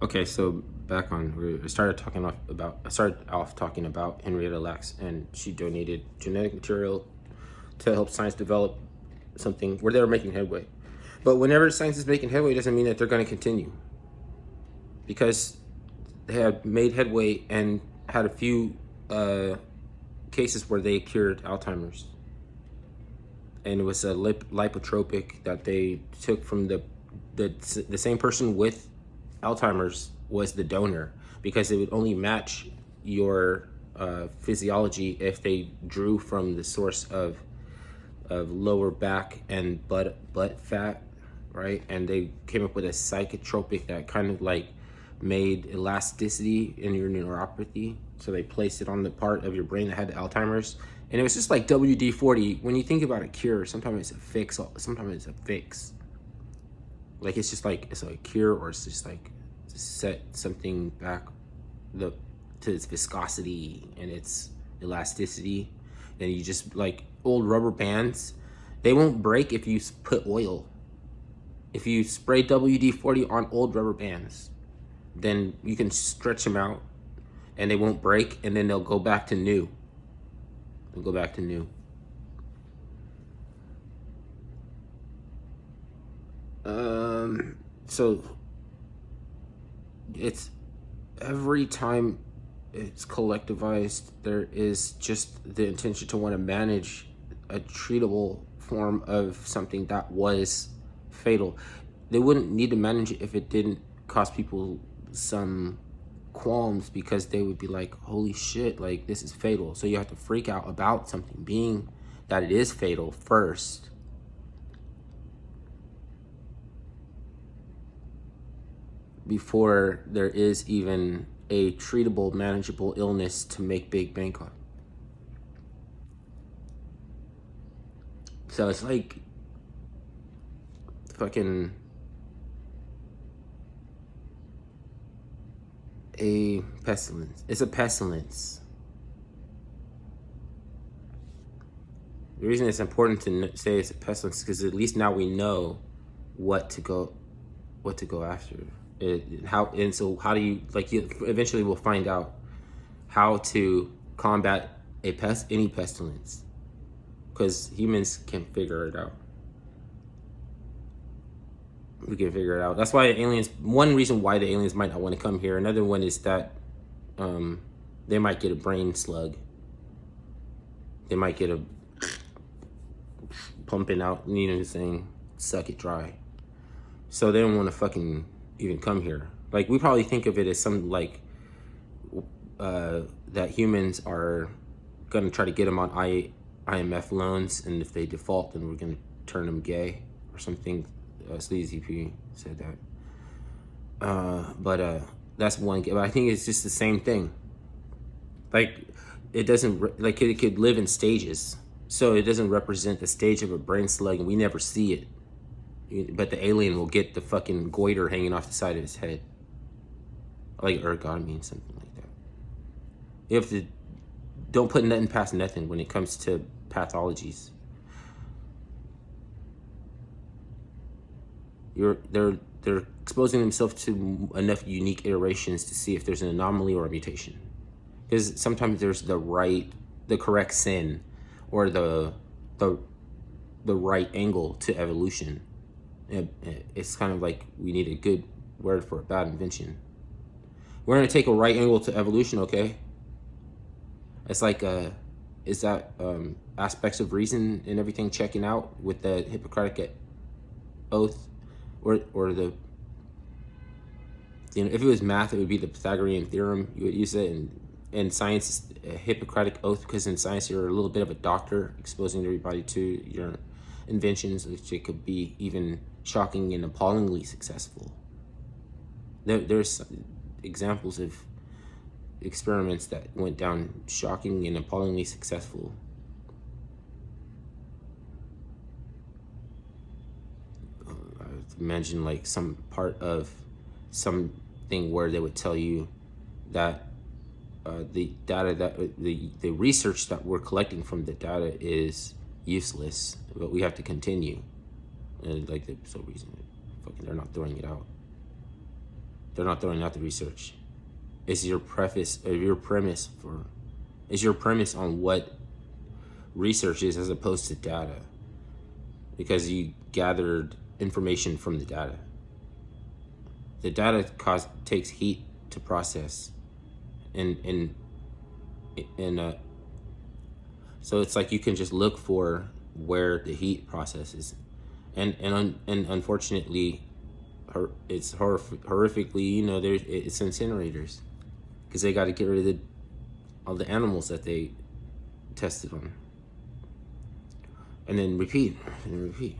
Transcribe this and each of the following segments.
Okay, so back on, I started off talking about Henrietta Lacks, and she donated genetic material to help science develop something where they were making headway. But whenever science is making headway, it doesn't mean that they're going to continue, because they had made headway and had a few cases where they cured Alzheimer's, and it was a lipotropic that they took from the same person with Alzheimer's was the donor, because it would only match your physiology if they drew from the source of lower back and butt fat, right? And they came up with a psychotropic that kind of like made elasticity in your neuropathy. So they placed it on the part of your brain that had the Alzheimer's. And it was just like WD-40. When you think about a cure, sometimes it's a fix. Sometimes it's a fix. Like it's just like it's a cure, or it's just like to set something back to its viscosity and its elasticity. And you just like old rubber bands, they won't break if you put oil. If you spray WD-40 on old rubber bands, then you can stretch them out and they won't break, and then they'll go back to new. They'll go back to new. So it's every time it's collectivized, there is just the intention to want to manage a treatable form of something that was fatal. They wouldn't need to manage it if it didn't cause people some qualms, because they would be like, holy shit, like this is fatal. So you have to freak out about something being that it is fatal first, before there is even a treatable, manageable illness to make big bank on. So it's like fucking a pestilence. It's a pestilence. The reason it's important to say it's a pestilence is because at least now we know what to go after. So how do you, like, you eventually will find out how to combat any pestilence, because humans can figure it out. We can figure it out. That's why one reason why the aliens might not want to come here. Another one is that they might get a brain slug. They might get a pumping out, saying suck it dry. So they don't want to fucking even come here. Like, we probably think of it as some like that humans are gonna try to get them on IMF loans, and if they default, then we're gonna turn them gay or something. Sleazy P said that. But that's one. But I think it's just the same thing. Like, it doesn't, like, it could live in stages, so it doesn't represent the stage of a brain slug, and we never see it. But the alien will get the fucking goiter hanging off the side of his head, like ergotamine and something like that. You have to don't put nothing past nothing when it comes to pathologies. They're exposing themselves to enough unique iterations to see if there's an anomaly or a mutation. Because sometimes there's the correct sin, or the right angle to evolution. It's kind of like we need a good word for a bad invention. We're gonna take a right angle to evolution, okay? It's like is that aspects of reason and everything checking out with the Hippocratic oath, or the, if it was math, it would be the Pythagorean theorem. You would use it in science, it's a Hippocratic oath, because in science you're a little bit of a doctor, exposing everybody to your inventions, which it could be even shocking and appallingly successful. There's examples of experiments that went down shocking and appallingly successful. I imagine like some part of something where they would tell you that the data that the research that we're collecting from the data is useless, but we have to continue. And like, so reason fucking they're not throwing it out. They're not throwing out the research. It's your preface or your premise for. It's your premise on what research is as opposed to data, because you gathered information from the data. The data takes heat to process, and so it's like you can just look for where the heat processes, and unfortunately, it's horrifically, it's incinerators, because they got to get rid of all the animals that they tested on, and then repeat and repeat.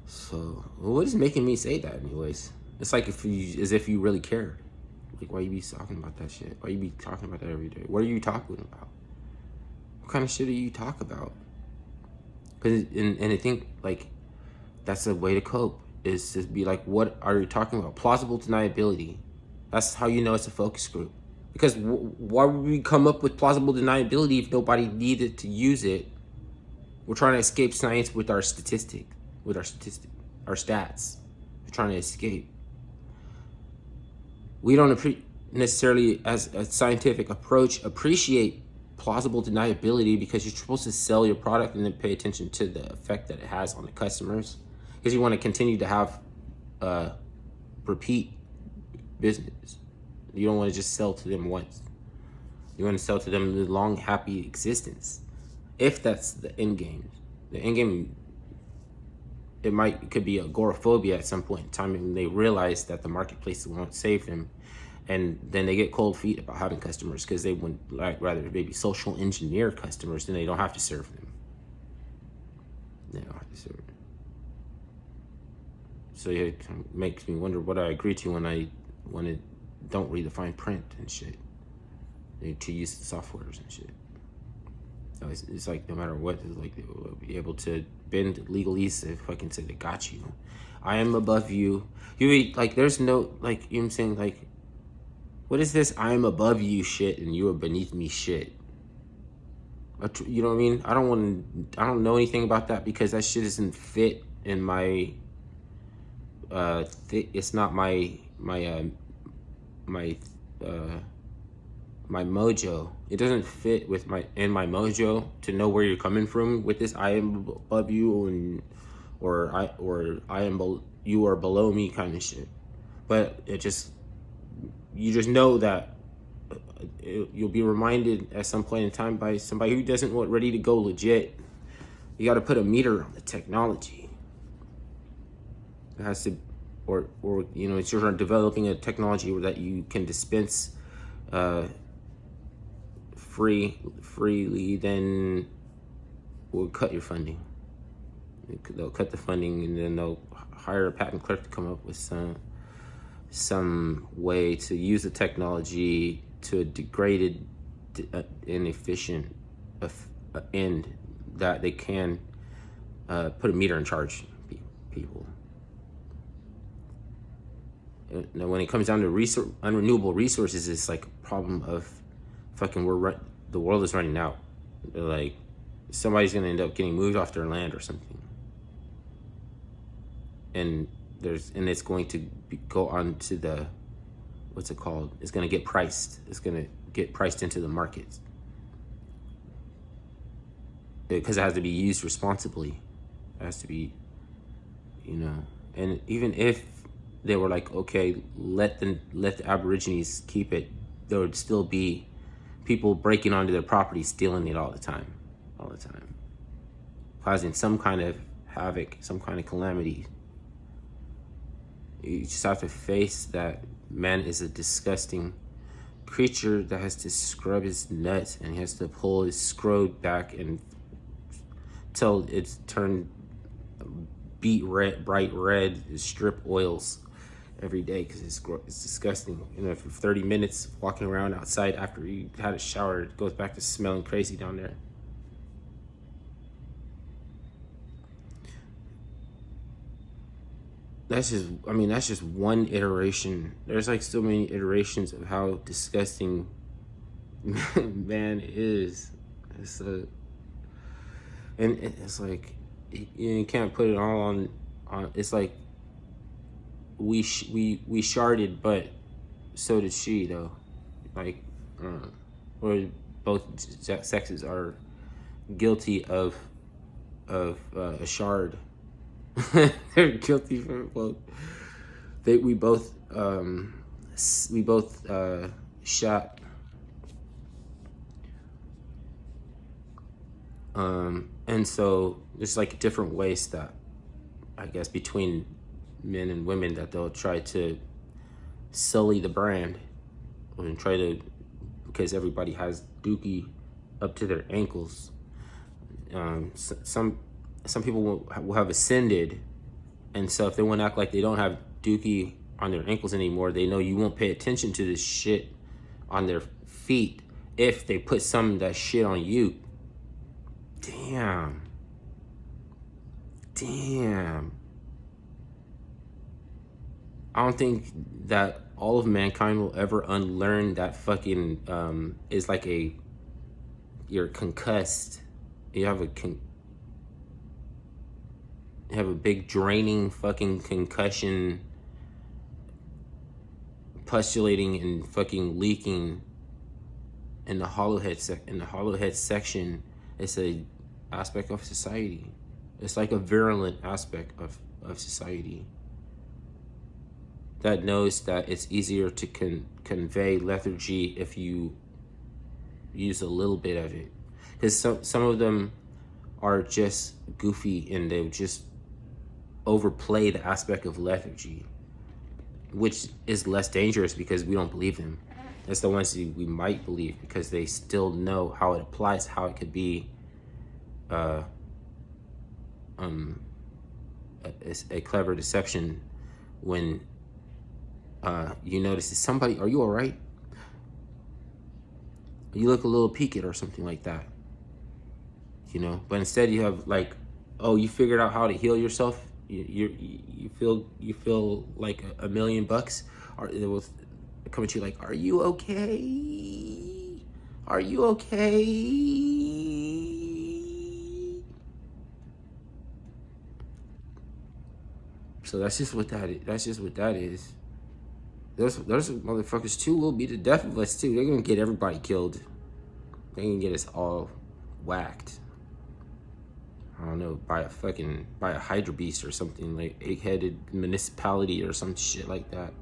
So what is making me say that anyways? It's like as if you really cared. Like, why you be talking about that shit? Why you be talking about that every day? What are you talking about? What kind of shit do you talk about? And I think, like, that's a way to cope, is to be like, what are you talking about? Plausible deniability. That's how you know it's a focus group. Because why would we come up with plausible deniability if nobody needed to use it? We're trying to escape science with our our stats. We're trying to escape. We don't necessarily, as a scientific approach, appreciate plausible deniability, because you're supposed to sell your product and then pay attention to the effect that it has on the customers, because you want to continue to have repeat business. You don't want to just sell to them once. You want to sell to them the long, happy existence. If that's the end game. The end game, it could be agoraphobia at some point in time, and they realize that the marketplace won't save them, and then they get cold feet about having customers, because they would rather maybe social engineer customers, then they don't have to serve them. They don't have to serve them. So yeah, it makes me wonder what I agree to when I don't read the fine print and shit, to use the softwares and shit. It's like, no matter what, it's like, they will be able to bend legalese if fucking say they got you. I am above you. Like, there's no, like, you know what I'm saying? Like, what is this I am above you shit and you are beneath me shit? You know what I mean? I don't know anything about that, because that shit doesn't fit in my, it's not my mojo. It doesn't fit with my mojo to know where you're coming from with this I am above you, or I am you are below me kind of shit. But you just know that you'll be reminded at some point in time by somebody who doesn't want ready to go legit. You got to put a meter on the technology. It has to, or it's you're developing a technology that you can dispense freely, then we'll cut your funding. They'll cut the funding, and then they'll hire a patent clerk to come up with some way to use the technology to a degraded, inefficient end that they can put a meter and charge people. Now, when it comes down to unrenewable resources, it's like a problem of fucking the world is running out. Like, somebody's gonna end up getting moved off their land or something, and it's going to go on to the, what's it called? It's gonna get priced. It's gonna get priced into the markets, because it has to be used responsibly. It has to be, and even if they were like, okay, let the Aborigines keep it, there would still be people breaking onto their property, stealing it all the time, causing some kind of havoc, some kind of calamity. You just have to face that man is a disgusting creature that has to scrub his nuts, and he has to pull his scrode back until it's turned bright red, strip oils every day, because it's disgusting. For 30 minutes walking around outside after you had a shower, it goes back to smelling crazy down there. That's just one iteration. There's like so many iterations of how disgusting man is. And it's like, you can't put it all on. It's like, we sharded, but so did she though. Like, or both sexes are guilty of a shard. They're guilty for both. We both shot. And so there's like different ways that I guess between men and women that they'll try to sully the brand and try to, because everybody has dookie up to their ankles. Some people will have ascended, and so if they want to act like they don't have dookie on their ankles anymore, they know you won't pay attention to this shit on their feet if they put some of that shit on you. Damn. I don't think that all of mankind will ever unlearn that fucking is like you're concussed. You have a big draining fucking concussion, pustulating and fucking leaking in the hollow head section. It's a aspect of society. It's like a virulent aspect of society that knows that it's easier to convey lethargy if you use a little bit of it. Because some of them are just goofy and they just overplay the aspect of lethargy, which is less dangerous because we don't believe them. It's the ones that we might believe because they still know how it applies, how it could be a clever deception when you notice that somebody, are you all right? You look a little peaked or something like that, you know. But instead you have like, oh, you figured out how to heal yourself. You feel like $1 million, or it was coming to you like, are you okay? Are you okay? So that's just what that is. That's just what that is. Those motherfuckers too will beat the death of us too. They're gonna get everybody killed. They're gonna get us all whacked. I don't know, by a Hydra beast or something, like egg-headed municipality or some shit like that.